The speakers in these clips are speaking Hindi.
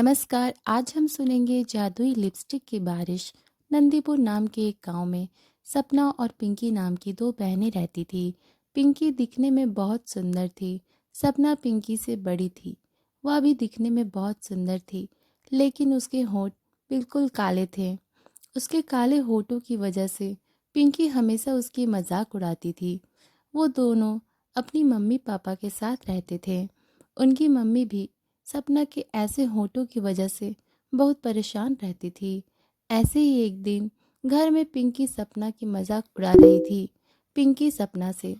नमस्कार। आज हम सुनेंगे जादुई लिपस्टिक की बारिश। नंदीपुर नाम के एक गांव में सपना और पिंकी नाम की दो बहनें रहती थी। पिंकी दिखने में बहुत सुंदर थी। सपना पिंकी से बड़ी थी। वह भी दिखने में बहुत सुंदर थी, लेकिन उसके होंठ बिल्कुल काले थे। उसके काले होठों की वजह से पिंकी हमेशा उसकी मजाक उड़ाती थी। वो दोनों अपनी मम्मी पापा के साथ रहते थे। उनकी मम्मी भी सपना के ऐसे होठों की वजह से बहुत परेशान रहती थी। ऐसे ही एक दिन घर में पिंकी सपना की मजाक उड़ा रही थी। पिंकी सपना से,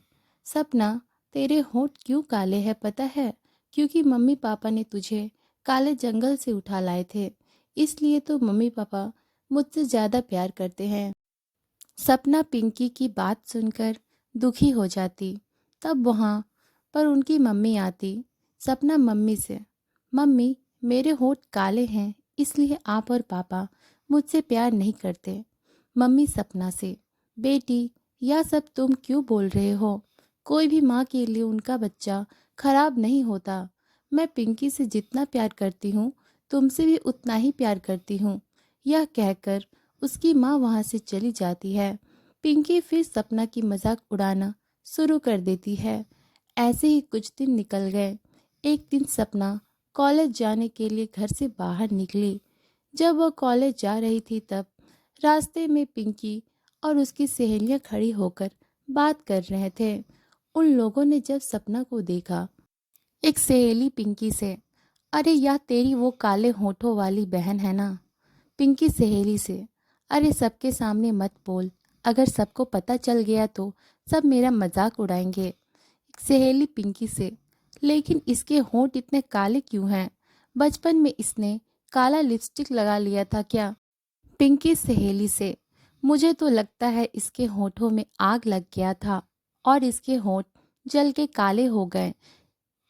सपना तेरे होठ क्यों काले हैं पता है? क्योंकि मम्मी पापा ने तुझे काले जंगल से उठा लाए थे, इसलिए तो मम्मी पापा मुझसे ज़्यादा प्यार करते हैं। सपना पिंकी की बात सुनकर दुखी हो जाती। तब वहाँ पर उनकी मम्मी आती। सपना मम्मी से, मम्मी मेरे होठ काले हैं, इसलिए आप और पापा मुझसे प्यार नहीं करते। मम्मी सपना से, बेटी यह सब तुम क्यों बोल रहे हो? कोई भी माँ के लिए उनका बच्चा खराब नहीं होता। मैं पिंकी से जितना प्यार करती हूँ, तुमसे भी उतना ही प्यार करती हूँ। यह कहकर उसकी माँ वहाँ से चली जाती है। पिंकी फिर सपना की मजाक उड़ाना शुरू कर देती है। ऐसे ही कुछ दिन निकल गए। एक दिन सपना कॉलेज जाने के लिए घर से बाहर निकली। जब वह कॉलेज जा रही थी तब रास्ते में पिंकी और उसकी सहेलियां खड़ी होकर बात कर रहे थे। उन लोगों ने जब सपना को देखा, एक सहेली पिंकी से, अरे यह तेरी वो काले होठों वाली बहन है ना? पिंकी सहेली से, अरे सबके सामने मत बोल, अगर सबको पता चल गया तो सब मेरा मजाक उड़ाएंगे। सहेली पिंकी से, लेकिन इसके होंठ इतने काले क्यों हैं? बचपन में इसने काला लिपस्टिक लगा लिया था क्या? पिंकी सहेली से, मुझे तो लगता है इसके होठों में आग लग गया था और इसके होंठ जल के काले हो गए।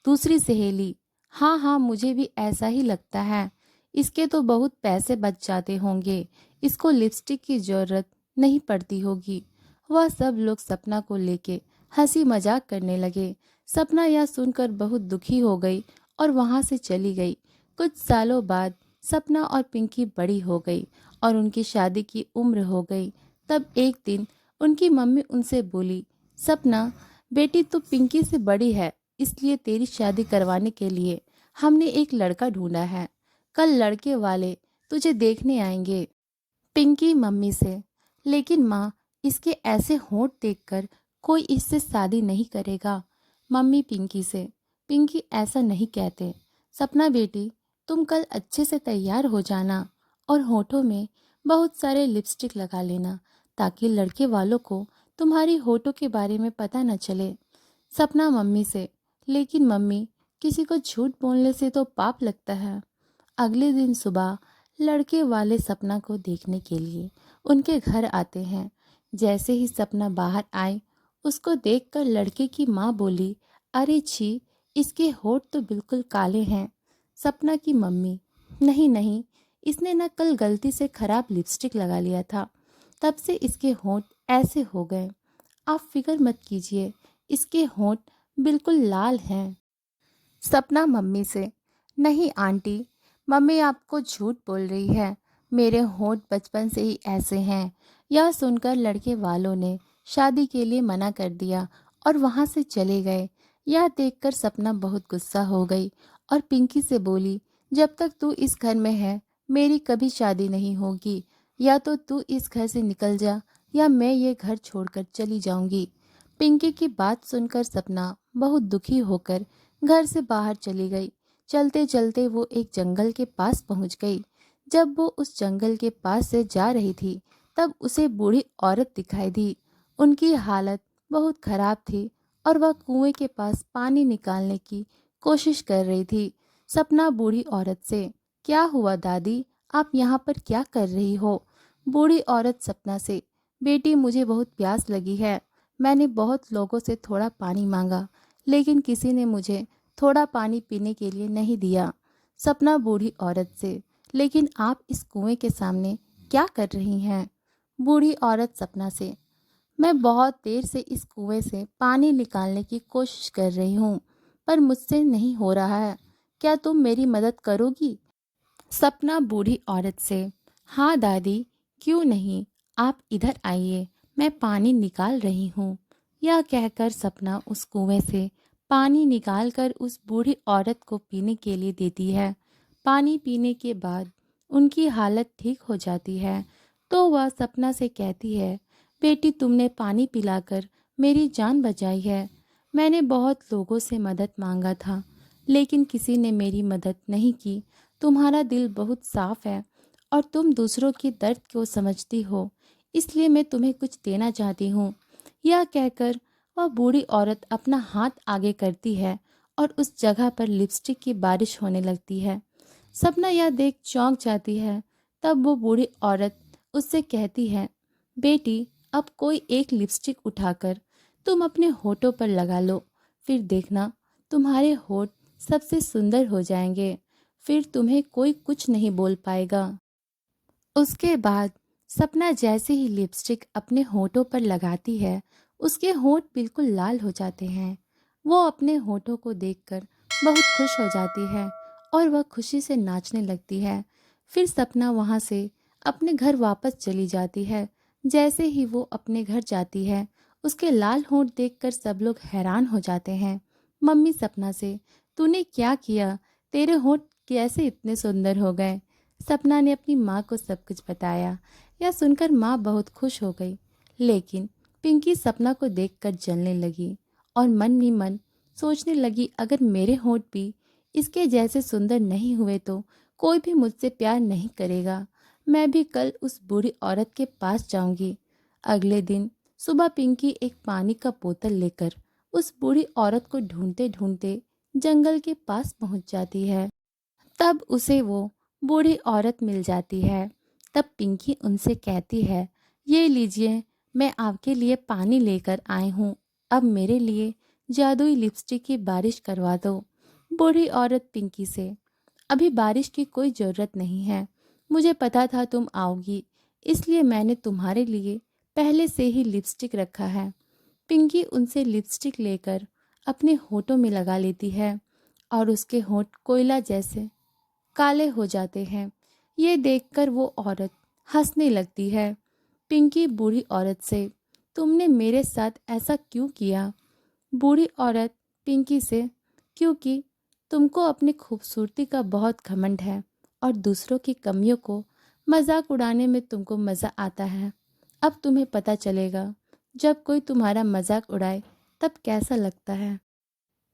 दूसरी सहेली, हाँ हाँ मुझे भी ऐसा ही लगता है। इसके तो बहुत पैसे बच जाते होंगे, इसको लिपस्टिक की जरूरत नहीं पड़ती होगी। वह सब लोग सपना को लेके हंसी मजाक करने लगे। सपना यह सुनकर बहुत दुखी हो गई और वहां से चली गई। कुछ सालों बाद सपना और पिंकी बड़ी हो गई और उनकी शादी की उम्र हो गई। तब एक दिन उनकी मम्मी उनसे बोली, सपना बेटी तू पिंकी से बड़ी है, इसलिए तेरी शादी करवाने के लिए हमने एक लड़का ढूंढा है। कल लड़के वाले तुझे देखने आएंगे। पिंकी मम्मी से, लेकिन माँ इसके ऐसे होंठ देखकर कोई इससे शादी नहीं करेगा। मम्मी पिंकी से, पिंकी ऐसा नहीं कहते। सपना बेटी तुम कल अच्छे से तैयार हो जाना और होठों में बहुत सारे लिपस्टिक लगा लेना, ताकि लड़के वालों को तुम्हारी होठों के बारे में पता न चले। सपना मम्मी से, लेकिन मम्मी किसी को झूठ बोलने से तो पाप लगता है। अगले दिन सुबह लड़के वाले सपना को देखने के लिए उनके घर आते हैं। जैसे ही सपना बाहर आए, उसको देखकर लड़के की माँ बोली, अरे छी, इसके होठ तो बिल्कुल काले हैं। सपना की मम्मी, नहीं नहीं, इसने ना कल गलती से खराब लिपस्टिक लगा लिया था, तब से इसके होठ ऐसे हो गए। आप फिक्र मत कीजिए, इसके होठ बिल्कुल लाल हैं। सपना मम्मी से, नहीं आंटी, मम्मी आपको झूठ बोल रही है, मेरे होंठ बचपन से ही ऐसे हैं। यह सुनकर लड़के वालों ने शादी के लिए मना कर दिया और वहां से चले गए। यह देखकर सपना बहुत गुस्सा हो गई और पिंकी से बोली, जब तक तू इस घर में है मेरी कभी शादी नहीं होगी। या तो तू इस घर से निकल जा या मैं ये घर छोड़कर चली जाऊंगी। पिंकी की बात सुनकर सपना बहुत दुखी होकर घर से बाहर चली गई। चलते चलते वो एक जंगल के पास पहुंच गई। जब वो उस जंगल के पास से जा रही थी, तब उसे बूढ़ी औरत दिखाई दी। उनकी हालत बहुत खराब थी और वह कुएं के पास पानी निकालने की कोशिश कर रही थी। सपना बूढ़ी औरत से, क्या हुआ दादी, आप यहाँ पर क्या कर रही हो? बूढ़ी औरत सपना से, बेटी मुझे बहुत प्यास लगी है। मैंने बहुत लोगों से थोड़ा पानी मांगा, लेकिन किसी ने मुझे थोड़ा पानी पीने के लिए नहीं दिया। सपना बूढ़ी औरत से, लेकिन आप इस कुएं के सामने क्या कर रही हैं? बूढ़ी औरत सपना से, मैं बहुत देर से इस कुएं से पानी निकालने की कोशिश कर रही हूँ, पर मुझसे नहीं हो रहा है। क्या तुम मेरी मदद करोगी? सपना बूढ़ी औरत से, हाँ दादी, क्यों नहीं, आप इधर आइए, मैं पानी निकाल रही हूँ। यह कहकर सपना उस कुएं से पानी निकालकर उस बूढ़ी औरत को पीने के लिए देती है। पानी पीने के बाद उनकी हालत ठीक हो जाती है। तो वह सपना से कहती है, बेटी तुमने पानी पिलाकर मेरी जान बचाई है। मैंने बहुत लोगों से मदद मांगा था, लेकिन किसी ने मेरी मदद नहीं की। तुम्हारा दिल बहुत साफ है और तुम दूसरों के दर्द को समझती हो, इसलिए मैं तुम्हें कुछ देना चाहती हूँ। यह कहकर वह बूढ़ी औरत अपना हाथ आगे करती है और उस जगह पर लिपस्टिक की बारिश होने लगती है। सपना यह देख चौंक जाती है। तब वो बूढ़ी औरत उससे कहती है, बेटी अब कोई एक लिपस्टिक उठाकर तुम अपने होठों पर लगा लो, फिर देखना तुम्हारे होठ सबसे सुंदर हो जाएंगे, फिर तुम्हें कोई कुछ नहीं बोल पाएगा। उसके बाद सपना जैसे ही लिपस्टिक अपने होठों पर लगाती है, उसके होठ बिल्कुल लाल हो जाते हैं। वो अपने होठों को देखकर बहुत खुश हो जाती है और वह खुशी से नाचने लगती है। फिर सपना वहाँ से अपने घर वापस चली जाती है। जैसे ही वो अपने घर जाती है, उसके लाल होठ देखकर सब लोग हैरान हो जाते हैं। मम्मी सपना से, तूने क्या किया, तेरे होठ कैसे इतने सुंदर हो गए? सपना ने अपनी माँ को सब कुछ बताया। यह सुनकर माँ बहुत खुश हो गई, लेकिन पिंकी सपना को देखकर जलने लगी और मन ही मन सोचने लगी, अगर मेरे होंठ भी इसके जैसे सुंदर नहीं हुए तो कोई भी मुझसे प्यार नहीं करेगा। मैं भी कल उस बूढ़ी औरत के पास जाऊंगी। अगले दिन सुबह पिंकी एक पानी का बोतल लेकर उस बूढ़ी औरत को ढूंढते ढूंढते जंगल के पास पहुंच जाती है। तब उसे वो बूढ़ी औरत मिल जाती है। तब पिंकी उनसे कहती है, ये लीजिए, मैं आपके लिए पानी लेकर आई हूँ। अब मेरे लिए जादुई लिपस्टिक की बारिश करवा दो। बूढ़ी औरत पिंकी से, अभी बारिश की कोई ज़रूरत नहीं है। मुझे पता था तुम आओगी, इसलिए मैंने तुम्हारे लिए पहले से ही लिपस्टिक रखा है। पिंकी उनसे लिपस्टिक लेकर अपने होठों में लगा लेती है और उसके होठ कोयला जैसे काले हो जाते हैं। ये देखकर वो औरत हंसने लगती है। पिंकी बूढ़ी औरत से, तुमने मेरे साथ ऐसा क्यों किया? बूढ़ी औरत पिंकी से, क्योंकि तुमको अपनी खूबसूरती का बहुत घमंड है और दूसरों की कमियों को मजाक उड़ाने में तुमको मज़ा आता है। अब तुम्हें पता चलेगा, जब कोई तुम्हारा मजाक उड़ाए तब कैसा लगता है।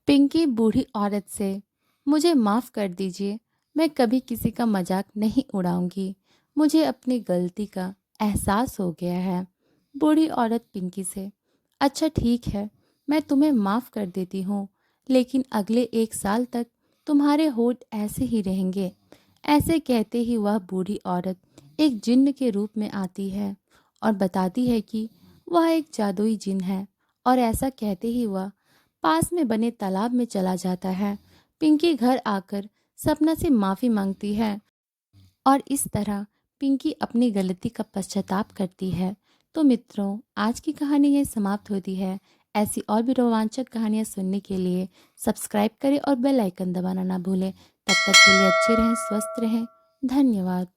पिंकी बूढ़ी औरत से, मुझे माफ़ कर दीजिए, मैं कभी किसी का मजाक नहीं उड़ाऊंगी। मुझे अपनी गलती का एहसास हो गया है। बूढ़ी औरत पिंकी से, अच्छा ठीक है, मैं तुम्हें माफ़ कर देती हूँ, लेकिन अगले 1 साल तक तुम्हारे होठ ऐसे ही रहेंगे। ऐसे कहते ही वह बूढ़ी औरत एक जिन्न के रूप में आती है और बताती है कि वह एक जादुई जिन्न है, और ऐसा कहते ही वह पास में बने तालाब में चला जाता है। पिंकी घर आकर सपना से माफ़ी मांगती है और इस तरह पिंकी अपनी गलती का पश्चाताप करती है। तो मित्रों, आज की कहानी ये समाप्त होती है। ऐसी और भी रोमांचक कहानियाँ सुनने के लिए सब्सक्राइब करें और बेल आइकन दबाना ना भूलें। तब तक के लिए अच्छे रहें, स्वस्थ रहें। धन्यवाद।